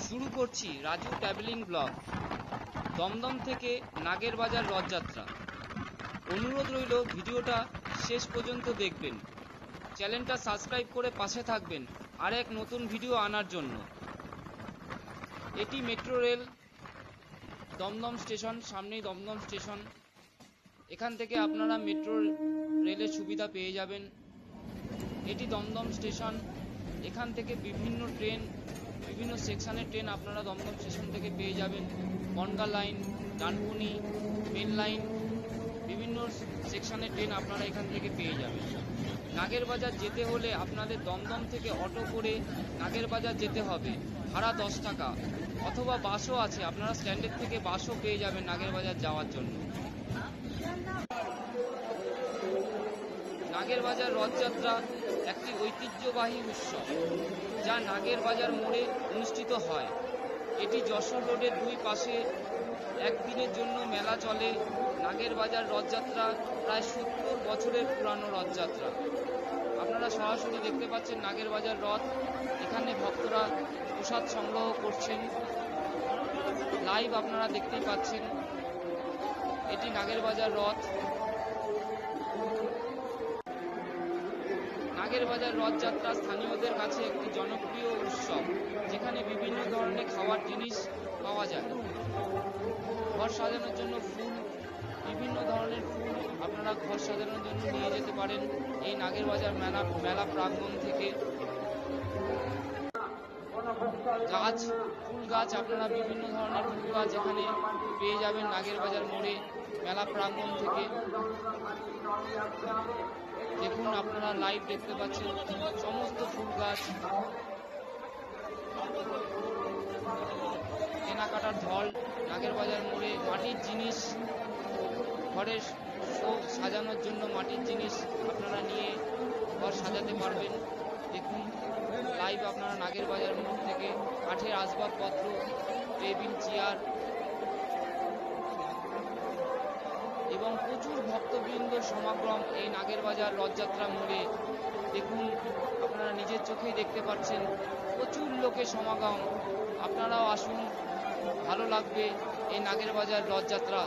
শুরু করছি Raju travelling blog. Dumdum থেকে নাগের বাজার রথযাত্রা। অনুরোধ রইল ভিডিওটা শেষ পর্যন্ত দেখবেন, চ্যানেলটা সাবস্ক্রাইব করে পাশে থাকবেন আর এক নতুন ভিডিও আনার জন্য। এটি মেট্রো রেল দমদম স্টেশন, সামনেই দমদম স্টেশন। এখান থেকে আপনারা মেট্রো রেলের সুবিধা পেয়ে যাবেন। এটি দমদম স্টেশন। এখান থেকে বিভিন্ন ট্রেন, বিভিন্ন সেকশনের ট্রেন আপনারা দমদম স্টেশন থেকে পেয়ে যাবেন। Bongaon line, Dankuni, main line, বিভিন্ন সেকশনের ট্রেন আপনারা এখান থেকে পেয়ে যাবেন। নাগের বাজার যেতে হলে আপনাদের দমদম থেকে অটো করে নাগের বাজার যেতে হবে, ভাড়া 10 টাকা, অথবা বাসও আছে, আপনারা স্ট্যান্ডের থেকে বাসও পেয়ে যাবেন নাগের বাজার যাওয়ার জন্য। নাগের বাজার রথযাত্রা একটি ঐতিহ্যবাহী উৎসব যা নাগের বাজার মোড়ে অনুষ্ঠিত হয়। এটি যশোর রোডের দুই পাশে একদিনের জন্য মেলা চলে। নাগের বাজার রথযাত্রা প্রায় 70 বছরের পুরানো রথযাত্রা। আপনারা সরাসরি দেখতে পাচ্ছেন নাগের বাজার রথ। এখানে ভক্তরা প্রসাদ সংগ্রহ করছেন, লাইভ আপনারা দেখতেই পাচ্ছেন। এটি নাগের বাজার রথ। নাগের বাজার রথযাত্রা স্থানীয়দের কাছে একটি জনপ্রিয় উৎসব, যেখানে বিভিন্ন ধরনের খাওয়ার জিনিস পাওয়া যায়। ঘর সাজানোর জন্য ফুল, বিভিন্ন ধরনের ফুল আপনারা ঘর সাজানোর জন্য নিয়ে যেতে পারেন এই নাগের বাজার মেলা প্রাঙ্গণ থেকে। গাছ, ফুল গাছ, আপনারা বিভিন্ন ধরনের ফুল গাছ এখানে পেয়ে যাবেন নাগের বাজার মোড়ে মেলা প্রাঙ্গণ থেকে। দেখুন, আপনারা লাইভ দেখতে পাচ্ছেন সমস্ত ফুল গাছ। কেনাকাটার ঢল নাগের বাজার মোড়ে। মাটির জিনিস, ঘরের শোক সাজানোর জন্য মাটির জিনিস আপনারা নিয়ে ঘর সাজাতে পারবেন। দেখুন লাইভ আপনারা নাগের বাজার মোড় থেকে। কাঠের আসবাবপত্র, টেবিল, চেয়ার এবং প্রচুর ভক্তবৃন্দ সমাগম এই নাগের বাজার রথযাত্রা মোড়ে। দেখুন, আপনারা নিজের চোখেই দেখতে পাচ্ছেন প্রচুর লোকের সমাগম। আপনারাও আসুন, ভালো লাগবে এই নাগের বাজার রথযাত্রা।